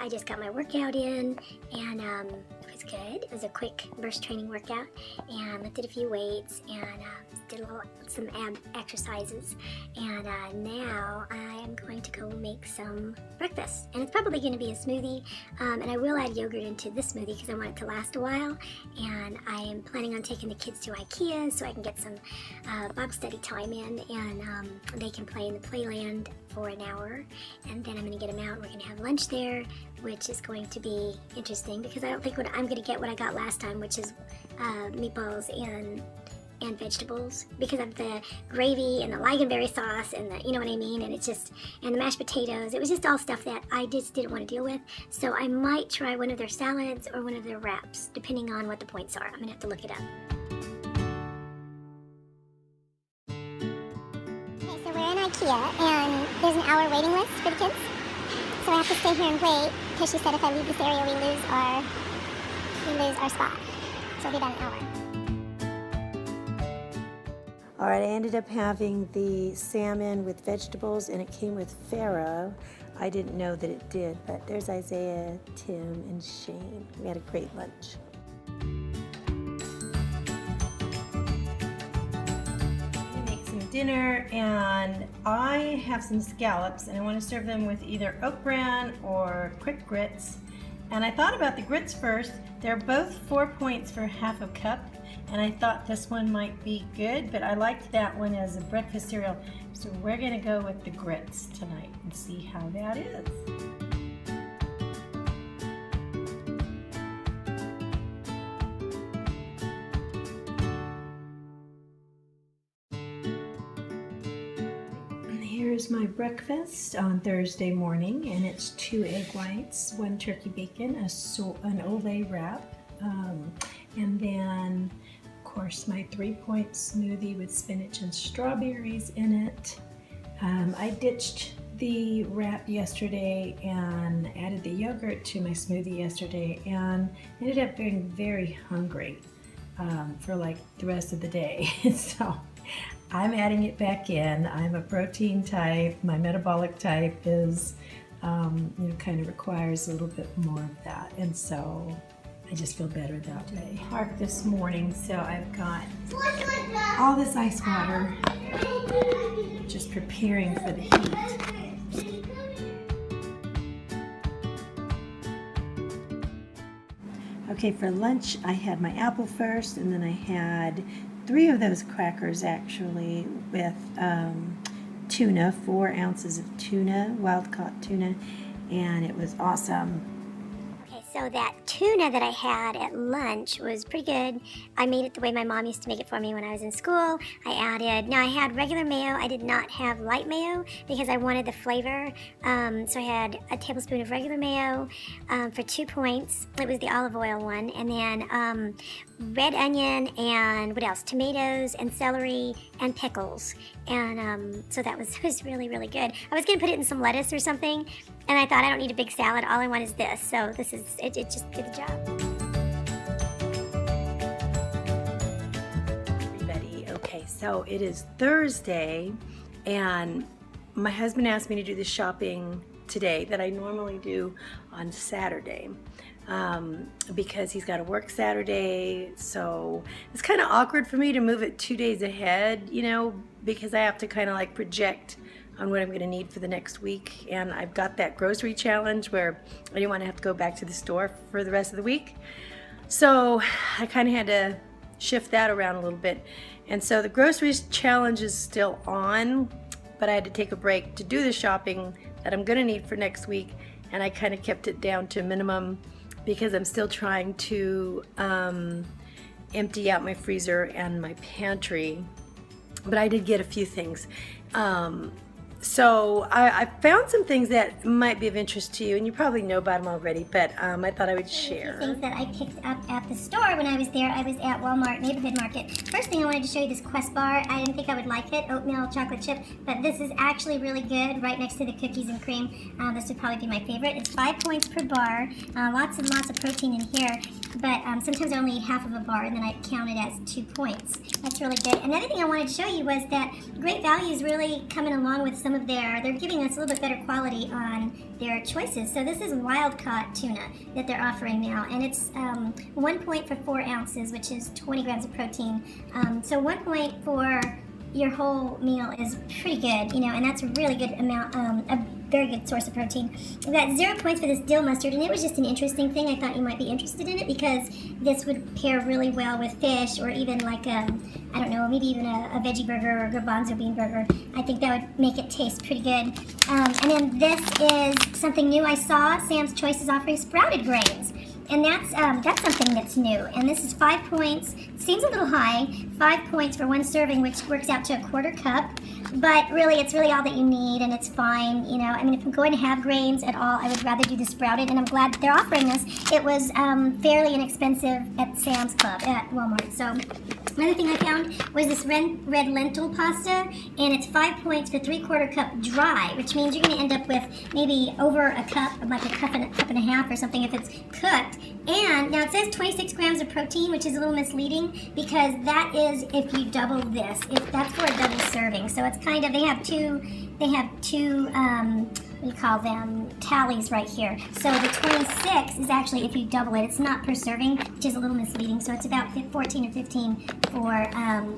I just got my workout in, and it was good. It was a quick burst training workout, and lifted a few weights, and did some ab exercises. And now I am going to go make some breakfast, and it's probably going to be a smoothie. And I will add yogurt into this smoothie because I want it to last a while. And I am planning on taking the kids to IKEA so I can get some Bob study time in, and they can play in the playland for an hour, and then I'm going to get them out. We're going to have lunch there, which is going to be interesting because I don't think I'm going to get what I got last time, which is meatballs and vegetables, because of the gravy and the lingonberry sauce and the, you know what I mean, and it's just, and the mashed potatoes. It was just all stuff that I just didn't want to deal with. So I might try one of their salads or one of their wraps, depending on what the points are. I'm going to have to look it up. We're in IKEA, and there's an hour waiting list for the kids. So I have to stay here and wait, because she said if I leave this area, we lose our spot. So it'll be about an hour. All right, I ended up having the salmon with vegetables, and it came with farro. I didn't know that it did, but there's Isaiah, Tim, and Shane. We had a great lunch. Dinner, and I have some scallops, and I want to serve them with either oat bran or quick grits. And I thought about the grits first. They're both 4 points for half a cup, and I thought this one might be good, but I liked that one as a breakfast cereal. So we're gonna go with the grits tonight and see how that is. Here's my breakfast on Thursday morning, and it's 2 egg whites, 1 turkey bacon, an Olay wrap, and then, of course, my 3-point smoothie with spinach and strawberries in it. I ditched the wrap yesterday and added the yogurt to my smoothie yesterday, and ended up being very hungry for like the rest of the day. So I'm adding it back in. I'm a protein type. My metabolic type is, kind of requires a little bit more of that. And so I just feel better that way. Park this morning, so I've got all this ice water, just preparing for the heat. Okay, for lunch I had my apple first, and then I had 3 of those crackers actually with tuna, 4 ounces of tuna, wild-caught tuna, and it was awesome. Okay, so that tuna that I had at lunch was pretty good. I made it the way my mom used to make it for me when I was in school. I had regular mayo. I did not have light mayo because I wanted the flavor. So I had a tablespoon of regular mayo for 2 points. It was the olive oil one. And then red onion and what else? Tomatoes and celery and pickles. And so that was really, really good. I was going to put it in some lettuce or something, and I thought I don't need a big salad. All I want is this. So this is, it just did the job. Everybody, okay, so it is Thursday, and my husband asked me to do the shopping today that I normally do on Saturday. Because he's got to work Saturday, so it's kind of awkward for me to move it 2 days ahead, because I have to kind of like project on what I'm going to need for the next week. And I've got that grocery challenge where I didn't want to have to go back to the store for the rest of the week. So I kind of had to shift that around a little bit. And so the groceries challenge is still on, but I had to take a break to do the shopping that I'm going to need for next week. And I kind of kept it down to a minimum because I'm still trying to empty out my freezer and my pantry. But I did get a few things. So I found some things that might be of interest to you, and you probably know about them already, but I thought I would share. Things that I picked up at the store when I was there. I was at Walmart Neighborhood Market. First thing I wanted to show you this Quest bar. I didn't think I would like it, oatmeal chocolate chip, but this is actually really good right next to the cookies and cream. This would probably be my favorite. It's 5 points per bar, lots and lots of protein in here, but sometimes I only eat half of a bar and then I count it as 2 points. That's really good. Another thing I wanted to show you was that Great Value is really coming along with some of they're giving us a little bit better quality on their choices. So this is wild caught tuna that they're offering now, and it's 1 point for 4 ounces, which is 20 grams of protein. So 1 point for your whole meal is pretty good, you know, and that's a really good amount, a very good source of protein. We got 0 points for this dill mustard, and it was just an interesting thing. I thought you might be interested in it because this would pair really well with fish, or even like I don't know, maybe even a veggie burger or a garbanzo bean burger. I think that would make it taste pretty good. And then this is something new I saw. Sam's Choice is offering sprouted grains. And that's something that's new. And this is 5 points. Seems a little high. 5 points for 1 serving, which works out to a 1/4 cup. But really, it's really all that you need, and it's fine. You know, I mean, if I'm going to have grains at all, I would rather do the sprouted. And I'm glad that they're offering this. It was fairly inexpensive at Sam's Club at Walmart. So another thing I found was this red lentil pasta, and it's 5 points for 3/4 cup dry, which means you're going to end up with maybe over a cup, like a cup and a half or something if it's cooked. And now it says 26 grams of protein, which is a little misleading because that is if you double this. That's for a double serving. So it's kind of, they have two what do you call them, tallies right here. So the 26 is actually if you double it. It's not per serving, which is a little misleading. So it's about 14 or 15 for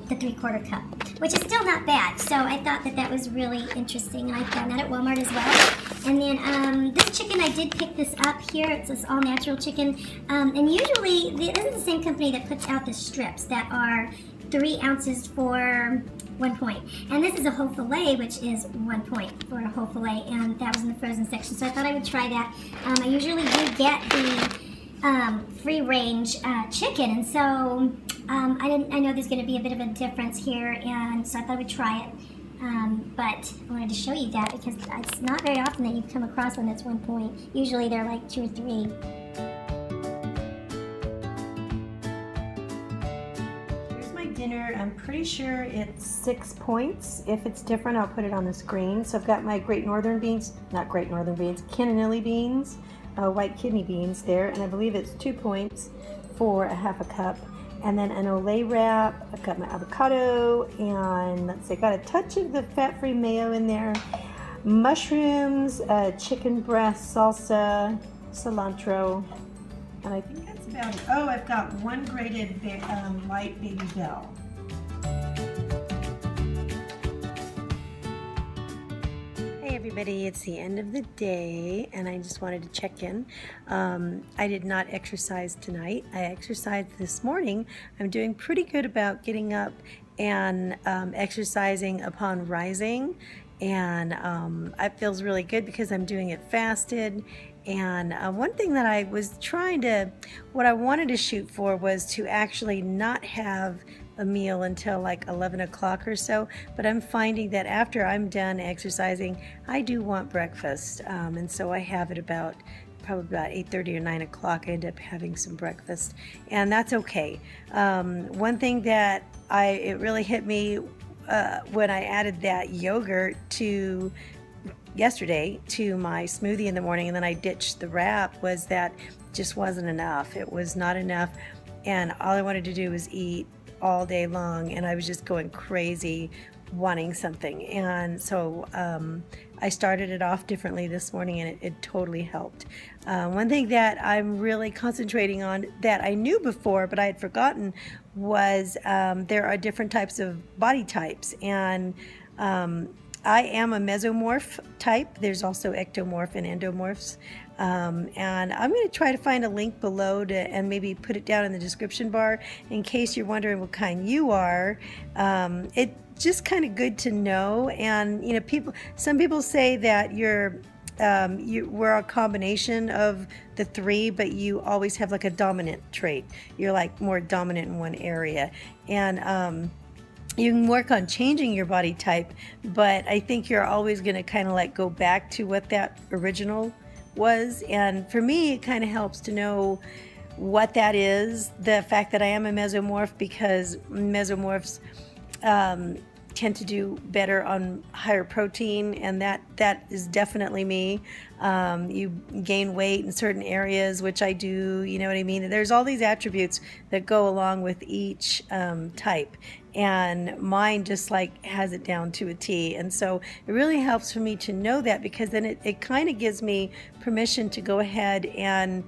the 3/4 cup, which is still not bad. So I thought that was really interesting, and I found that at Walmart as well. And then this chicken, I did pick this up here. It's this all-natural chicken. And usually, this is the same company that puts out the strips that are 3 ounces for 1 point. And this is a whole filet, which is 1 point for a whole filet, and that was in the frozen section. So I thought I would try that. I usually do get the free-range chicken, and so I know there's going to be a bit of a difference here, and so I thought I would try it. But I wanted to show you that because it's not very often that you come across one that's 1 point. Usually they're like 2 or 3. Dinner, I'm pretty sure it's 6 points. If it's different, I'll put it on the screen. So I've got my cannellini beans, white kidney beans there, and I believe it's 2 points for a half a cup. And then an Olay wrap. I've got my avocado, and let's see, I got a touch of the fat-free mayo in there. Mushrooms, chicken breast, salsa, cilantro, and I think that's about it. Oh, I've got 1 grated light baby bell. Hey everybody, it's the end of the day, and I just wanted to check in. I did not exercise tonight. I exercised this morning. I'm doing pretty good about getting up and exercising upon rising, and it feels really good because I'm doing it fasted. And one thing that what I wanted to shoot for was to actually not have a meal until like 11 o'clock or so, but I'm finding that after I'm done exercising, I do want breakfast, and so I have it probably about 8:30 or 9 o'clock. I end up having some breakfast, and that's okay. One thing that it really hit me when I added that yogurt yesterday to my smoothie in the morning, and then I ditched the wrap, was that just wasn't enough. It was not enough, and all I wanted to do was eat all day long, and I was just going crazy wanting something. And so I started it off differently this morning, and it totally helped. One thing that I'm really concentrating on that I knew before but I had forgotten was there are different types of body types, and I am a mesomorph type. There's also ectomorph and endomorphs. And I'm going to try to find a link below and maybe put it down in the description bar in case you're wondering what kind you are. It's just kind of good to know. And you know, some people say that we're a combination of the 3, but you always have like a dominant trait. You're like more dominant in one area, and you can work on changing your body type, but I think you're always going to kind of like go back to what that original was. And for me, it kind of helps to know what that is, the fact that I am a mesomorph, because mesomorphs tend to do better on higher protein, and that is definitely me. You gain weight in certain areas, which I do, you know what I mean? There's all these attributes that go along with each type, and mine just like has it down to a T. And so it really helps for me to know that, because then it kind of gives me permission to go ahead and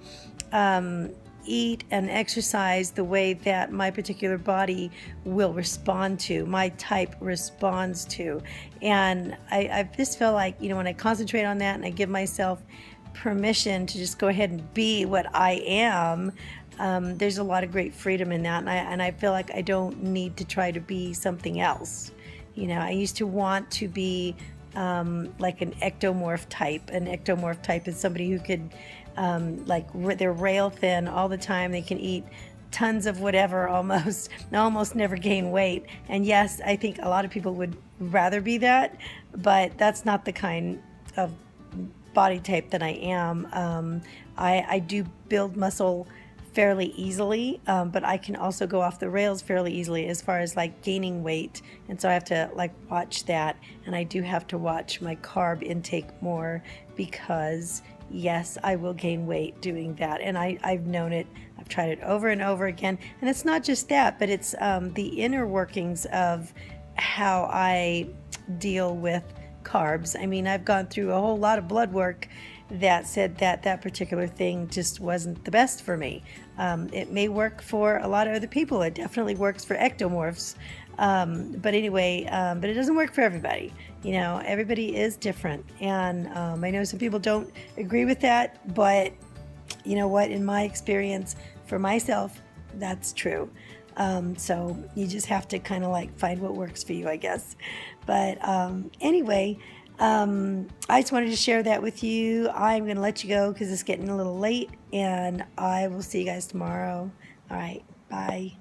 eat and exercise the way that my particular body will respond to, my type responds to. And I just feel like, you know, when I concentrate on that and I give myself permission to just go ahead and be what I am, there's a lot of great freedom in that. And I feel like I don't need to try to be something else. You know, I used to want to be like an ectomorph type. An ectomorph type is somebody who could they're rail thin all the time. They can eat tons of whatever almost never gain weight. And yes, I think a lot of people would rather be that, but that's not the kind of body type that I am. I do build muscle fairly easily, but I can also go off the rails fairly easily as far as like gaining weight. And so I have to like watch that, and I do have to watch my carb intake more, because yes, I will gain weight doing that. And I've known it. I've tried it over and over again. And it's not just that, but it's the inner workings of how I deal with carbs. I mean, I've gone through a whole lot of blood work that said that that particular thing just wasn't the best for me. It may work for a lot of other people. It definitely works for ectomorphs. But anyway, but it doesn't work for everybody. You know, everybody is different. And I know some people don't agree with that, but you know what, in my experience, for myself, that's true. So you just have to kind of like find what works for you, I guess. But anyway, I just wanted to share that with you. I'm going to let you go because it's getting a little late, and I will see you guys tomorrow. All right, bye.